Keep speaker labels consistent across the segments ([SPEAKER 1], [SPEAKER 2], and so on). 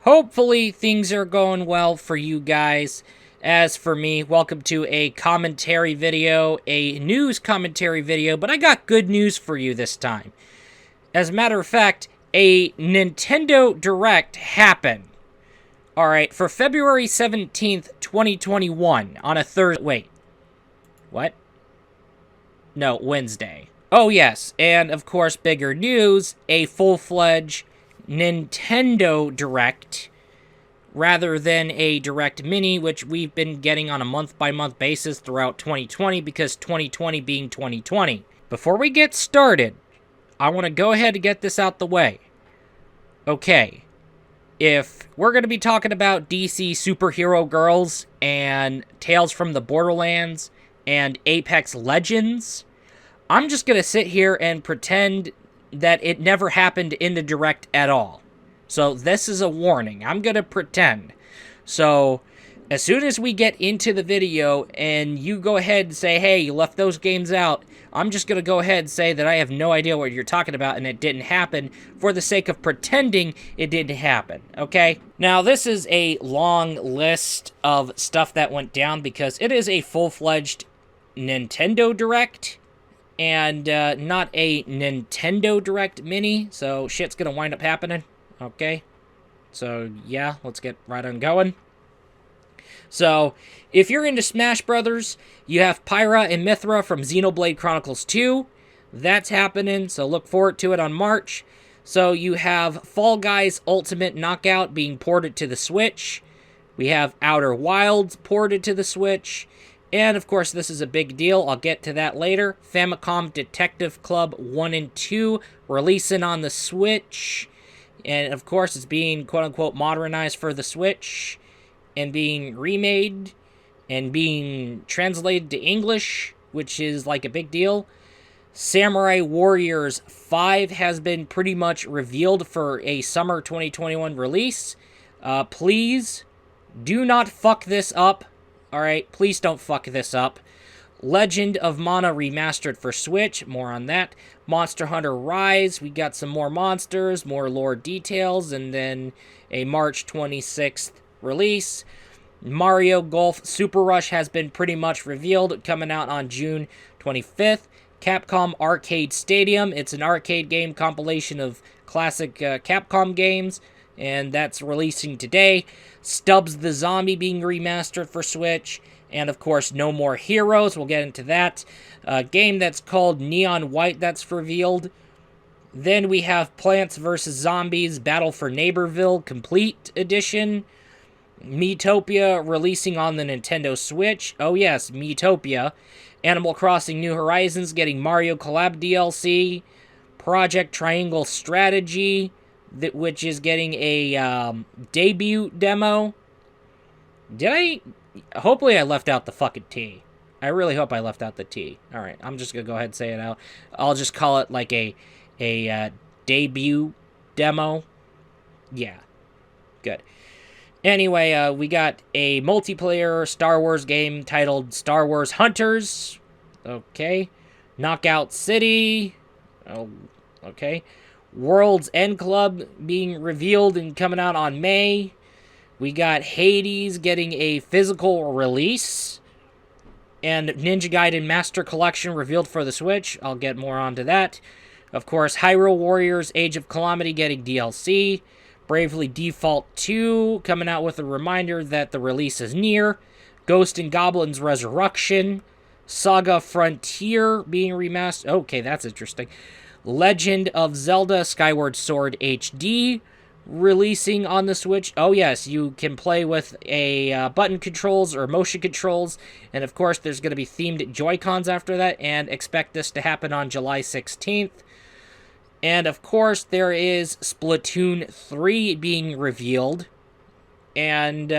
[SPEAKER 1] Hopefully things are going well for you guys. As for me, welcome to a commentary video, a news commentary video, but I got good news for you this time. As a matter of fact, a Nintendo Direct happened. Alright, for February 17th, 2021, on a Thursday. Wait. What? No, Wednesday. Oh, yes, and of course, bigger news, a full-fledged Nintendo Direct, rather than a Direct Mini, which we've been getting on a month-by-month basis throughout 2020, because 2020 being 2020. Before we get started, I want to go ahead and get this out the way. Okay, if we're going to be talking about DC Superhero Girls and Tales from the Borderlands and Apex Legends, I'm just going to sit here and pretend that it never happened in the Direct at all. So this is a warning. I'm going to pretend. So as soon as we get into the video and you go ahead and say, hey, you left those games out, I'm just going to go ahead and say that I have no idea what you're talking about and it didn't happen for the sake of pretending it didn't happen, okay? Now, this is a long list of stuff that went down because it is a full-fledged Nintendo Direct and not a Nintendo Direct Mini, so shit's going to wind up happening, okay? So, yeah, let's get right on going. So, if you're into Smash Brothers, you have Pyra and Mythra from Xenoblade Chronicles 2. That's happening, so look forward to it on March. So, you have Fall Guys Ultimate Knockout being ported to the Switch. We have Outer Wilds ported to the Switch. And, of course, this is a big deal. I'll get to that later. Famicom Detective Club 1 and 2 releasing on the Switch. And, of course, it's being, quote-unquote, modernized for the Switch and being remade and being translated to English, which is like a big deal. Samurai Warriors 5 has been pretty much revealed for a summer 2021 release. Please do not fuck this up. Alright, please don't fuck this up. Legend of Mana remastered for Switch, more on that. Monster Hunter Rise, we got some more monsters, more lore details, and then a March 26th release. Mario Golf Super Rush has been pretty much revealed, coming out on June 25th. Capcom Arcade Stadium, it's an arcade game compilation of classic Capcom games, and that's releasing today. Stubbs the Zombie being remastered for Switch, and of course No More Heroes, we'll get into that. A game that's called Neon White that's revealed. Then we have Plants vs. Zombies Battle for Neighborville Complete Edition. Miitopia releasing on the Nintendo Switch. Oh yes, Miitopia. Animal Crossing New Horizons getting Mario Collab DLC. Project Triangle Strategy, which is getting a debut demo. Hopefully I left out the fucking T. I really hope I left out the T. Alright, I'm just going to go ahead and say it out. I'll just call it like a debut demo. Yeah, good. Anyway, we got a multiplayer Star Wars game titled Star Wars Hunters. Okay. Knockout City. Oh, okay. World's End Club being revealed and coming out on May. We got Hades getting a physical release. And Ninja Gaiden Master Collection revealed for the Switch. I'll get more onto that. Of course, Hyrule Warriors Age of Calamity getting DLC. Bravely Default 2 coming out with a reminder that the release is near. Ghost and Goblins Resurrection. Saga Frontier being remastered. Okay, that's interesting. Legend of Zelda Skyward Sword HD releasing on the Switch. Oh yes, you can play with a button controls or motion controls. And of course, there's going to be themed Joy-Cons after that. And expect this to happen on July 16th. And, of course, there is Splatoon 3 being revealed. And,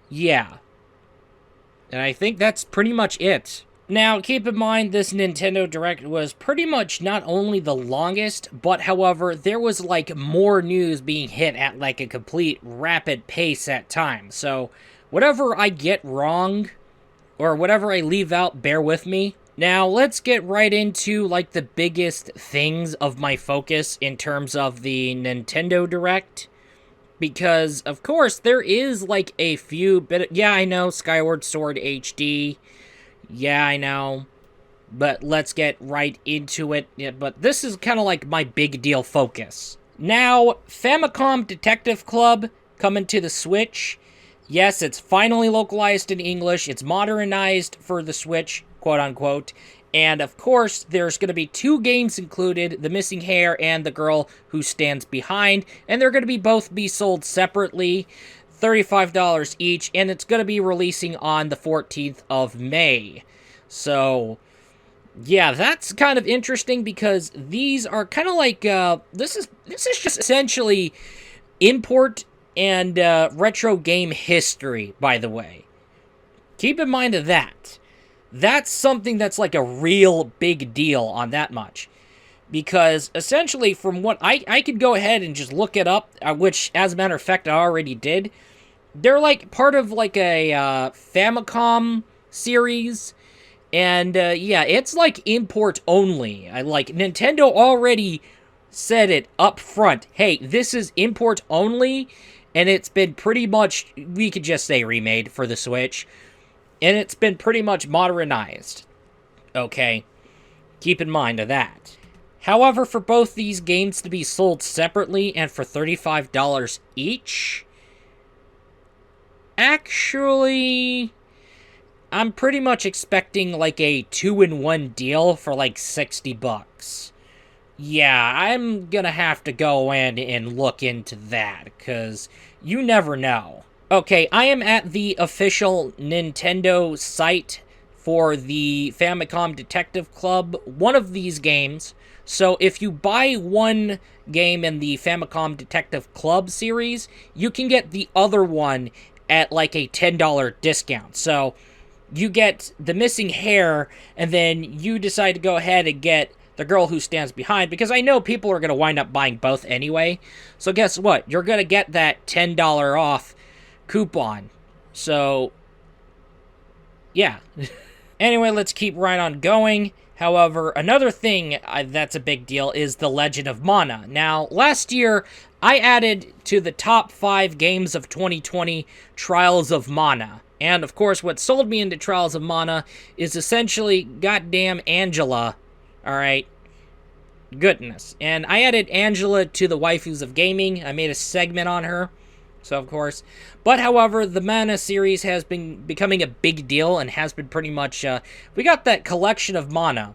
[SPEAKER 1] yeah. And I think that's pretty much it. Now, keep in mind, this Nintendo Direct was pretty much not only the longest, but, however, there was, like, more news being hit at, like, a complete rapid pace at times. So, whatever I get wrong, or whatever I leave out, bear with me. Now, let's get right into, like, the biggest things of my focus in terms of the Nintendo Direct. Because, of course, there is, like, a few yeah, I know, Skyward Sword HD. Yeah, I know. But let's get right into it. Yeah, but this is kind of like my big deal focus. Now, Famicom Detective Club coming to the Switch. Yes, it's finally localized in English. It's modernized for the Switch, quote-unquote. And, of course, there's going to be 2 games included, The Missing Hair and The Girl Who Stands Behind. And they're going to be both sold separately, $35 each. And it's going to be releasing on the 14th of May. So, yeah, that's kind of interesting because these are kind of like, this is just essentially import and retro game history, by the way. Keep in mind of that. That's something that's like a real big deal on that much. Because essentially from what I could go ahead and just look it up, which as a matter of fact I already did. They're like part of like a Famicom series. And yeah, it's like import only. Nintendo already said it up front. Hey, this is import only. And it's been pretty much, we could just say remade for the Switch. And it's been pretty much modernized. Okay, keep in mind of that. However, for both these games to be sold separately and for $35 each, actually, I'm pretty much expecting like a 2-in-1 deal for like $60. Yeah, I'm gonna have to go in and look into that, because you never know. Okay, I am at the official Nintendo site for the Famicom Detective Club, one of these games. So if you buy one game in the Famicom Detective Club series, you can get the other one at like a $10 discount. So you get The Missing Hair, and then you decide to go ahead and get The Girl Who Stands Behind, because I know people are going to wind up buying both anyway. So guess what? You're going to get that $10 off coupon. So, yeah. Anyway, let's keep right on going. However, another thing that's a big deal is The Legend of Mana. Now, last year, I added to the top 5 games of 2020 Trials of Mana. And, of course, what sold me into Trials of Mana is essentially goddamn Angela. Alright. Goodness. And I added Angela to the waifus of gaming. I made a segment on her. So, of course. But, however, the Mana series has been becoming a big deal and has been pretty much, we got that collection of Mana,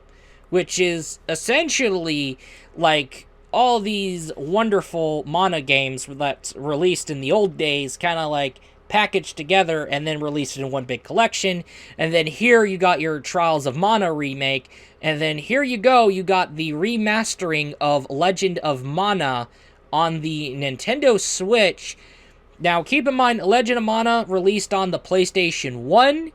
[SPEAKER 1] which is essentially like all these wonderful Mana games that's released in the old days, kind of like packaged together and then released in one big collection. And then here you got your Trials of Mana remake. And then here you go, you got the remastering of Legend of Mana on the Nintendo Switch. Now, keep in mind, Legend of Mana released on the PlayStation 1,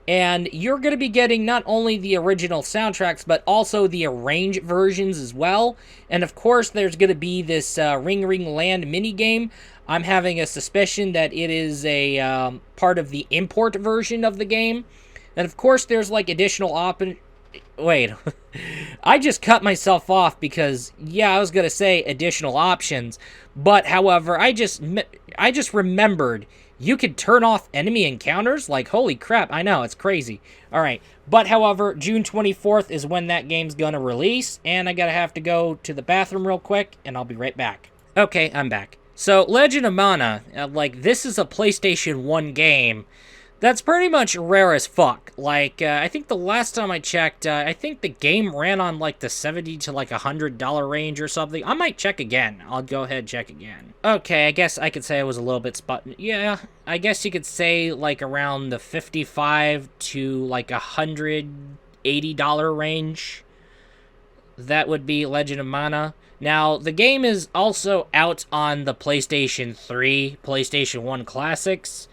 [SPEAKER 1] and you're going to be getting not only the original soundtracks, but also the arranged versions as well. And, of course, there's going to be this Ring Ring Land minigame. I'm having a suspicion that it is a part of the import version of the game. And, of course, there's, like, additional Wait, I just cut myself off because, yeah, I was going to say additional options, but, however, I just remembered you could turn off enemy encounters? Like, holy crap, I know, it's crazy. Alright, but, however, June 24th is when that game's going to release, and I gotta have to go to the bathroom real quick, and I'll be right back. Okay, I'm back. So, Legend of Mana, like, this is a PlayStation 1 game that's pretty much rare as fuck. Like, I think the last time I checked, I think the game ran on, like, the $70 to, like, $100 range or something. I might check again. I'll go ahead and check again. Okay, I guess I could say I was a little bit yeah, I guess you could say, like, around the $55 to, like, $180 range. That would be Legend of Mana. Now, the game is also out on the PlayStation 3, PlayStation 1 Classics.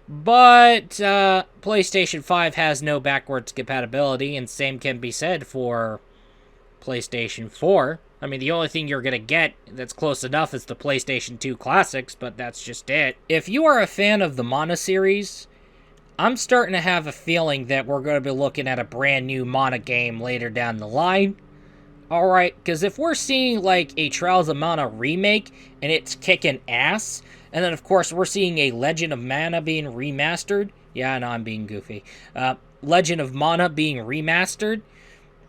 [SPEAKER 1] But PlayStation 5 has no backwards compatibility, and same can be said for PlayStation 4. I mean, the only thing you're going to get that's close enough is the PlayStation 2 Classics, but that's just it. If you are a fan of the Mana series, I'm starting to have a feeling that we're going to be looking at a brand new Mana game later down the line. Alright, because if we're seeing, like, a Trials of Mana remake, and it's kicking ass, and then, of course, we're seeing a Legend of Mana being remastered. Yeah, I know I'm being goofy. Legend of Mana being remastered,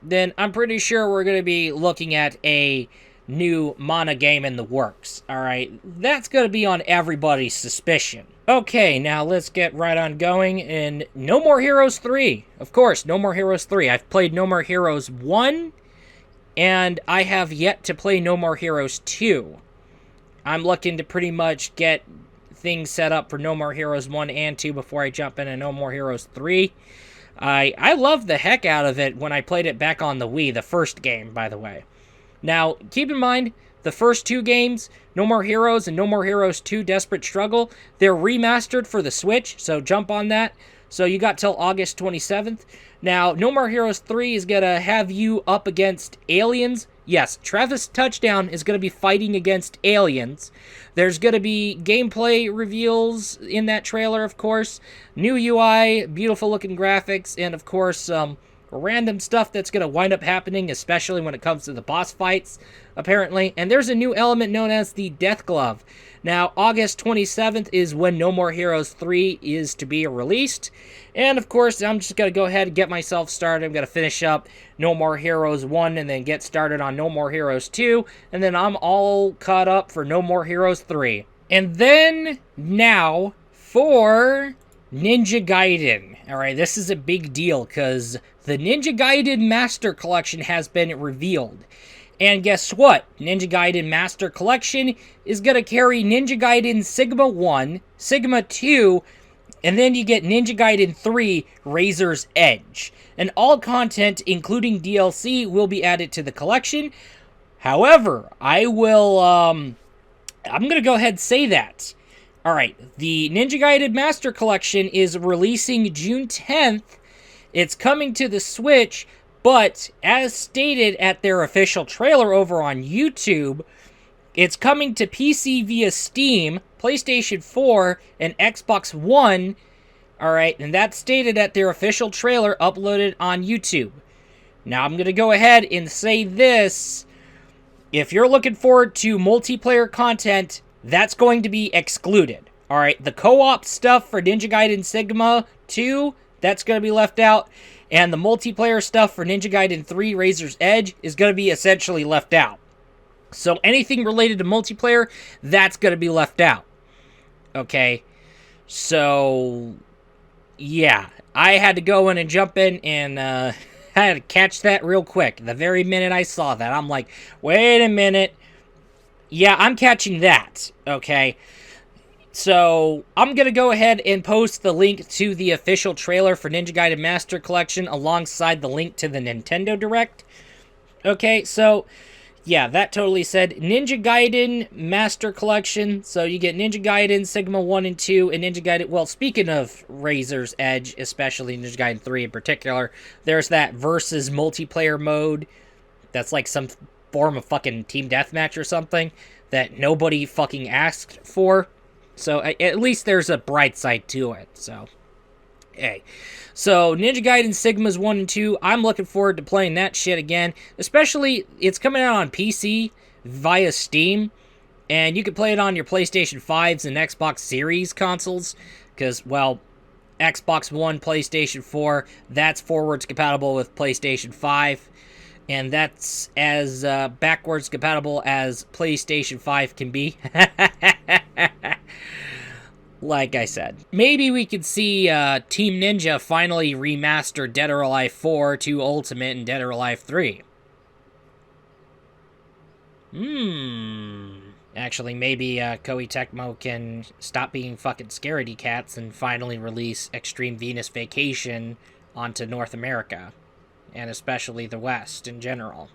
[SPEAKER 1] then I'm pretty sure we're going to be looking at a new Mana game in the works. Alright, that's going to be on everybody's suspicion. Okay, now let's get right on going, and No More Heroes 3. Of course, No More Heroes 3. I've played No More Heroes 1, and I have yet to play No More Heroes 2. I'm looking to pretty much get things set up for No More Heroes 1 and 2 before I jump into No More Heroes 3. I loved the heck out of it when I played it back on the Wii, the first game, by the way. Now, keep in mind, the first two games, No More Heroes and No More Heroes 2 Desperate Struggle, they're remastered for the Switch, so jump on that. So you got till August 27th. Now, No More Heroes 3 is going to have you up against aliens. Yes, Travis Touchdown is going to be fighting against aliens. There's going to be gameplay reveals in that trailer, of course. New UI, beautiful looking graphics, and of course, random stuff that's going to wind up happening, especially when it comes to the boss fights, apparently. And there's a new element known as the Death Glove. Now, August 27th is when No More Heroes 3 is to be released. And, of course, I'm just going to go ahead and get myself started. I'm going to finish up No More Heroes 1 and then get started on No More Heroes 2. And then I'm all caught up for No More Heroes 3. And then, now, for Ninja Gaiden. Alright, this is a big deal because the Ninja Gaiden Master Collection has been revealed. And guess what? Ninja Gaiden Master Collection is going to carry Ninja Gaiden Sigma 1, Sigma 2, and then you get Ninja Gaiden 3 Razor's Edge. And all content, including DLC, will be added to the collection. However, I'm going to go ahead and say that. Alright, the Ninja Gaiden Master Collection is releasing June 10th. It's coming to the Switch, but as stated at their official trailer over on YouTube, it's coming to PC via Steam, PlayStation 4, and Xbox One. Alright, and that's stated at their official trailer uploaded on YouTube. Now I'm going to go ahead and say this. If you're looking forward to multiplayer content, that's going to be excluded. Alright, the co-op stuff for Ninja Gaiden Sigma 2, that's going to be left out. And the multiplayer stuff for Ninja Gaiden 3 Razor's Edge is going to be essentially left out. So anything related to multiplayer, that's going to be left out. Okay? So, yeah. I had to go in and jump in and I had to catch that real quick. The very minute I saw that, I'm like, wait a minute. Yeah, I'm catching that. Okay? So, I'm going to go ahead and post the link to the official trailer for Ninja Gaiden Master Collection alongside the link to the Nintendo Direct. Okay, so, yeah, that totally said Ninja Gaiden Master Collection. So, you get Ninja Gaiden Sigma 1 and 2 and Ninja Gaiden... Well, speaking of Razor's Edge, especially Ninja Gaiden 3 in particular, there's that versus multiplayer mode that's like some form of fucking team deathmatch or something that nobody fucking asked for. So, at least there's a bright side to it, so, hey. So, Ninja Gaiden Sigmas 1 and 2, I'm looking forward to playing that shit again. Especially, it's coming out on PC via Steam, and you can play it on your PlayStation 5s and Xbox Series consoles, because, well, Xbox One, PlayStation 4, that's forwards compatible with PlayStation 5, and that's as backwards compatible as PlayStation 5 can be. Like I said, maybe we could see Team Ninja finally remaster Dead or Alive 4 to Ultimate and Dead or Alive 3. Actually, maybe Koei Tecmo can stop being fucking scaredy cats and finally release Extreme Venus Vacation onto North America, and especially the West in general.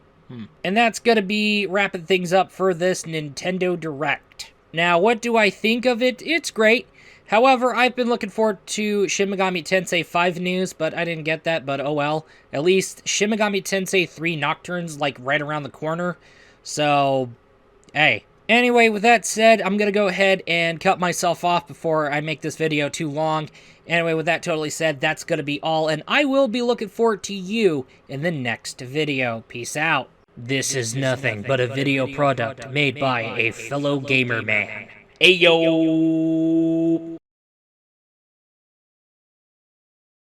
[SPEAKER 1] And that's going to be wrapping things up for this Nintendo Direct. Now, what do I think of it? It's great. However, I've been looking forward to Shin Megami Tensei 5 news, but I didn't get that, but oh well. At least Shin Megami Tensei 3 Nocturne's like right around the corner. So, hey. Anyway, with that said, I'm going to go ahead and cut myself off before I make this video too long. Anyway, with that totally said, that's going to be all, and I will be looking forward to you in the next video. Peace out. This is nothing but a video product made by a fellow gamer man. Ayo!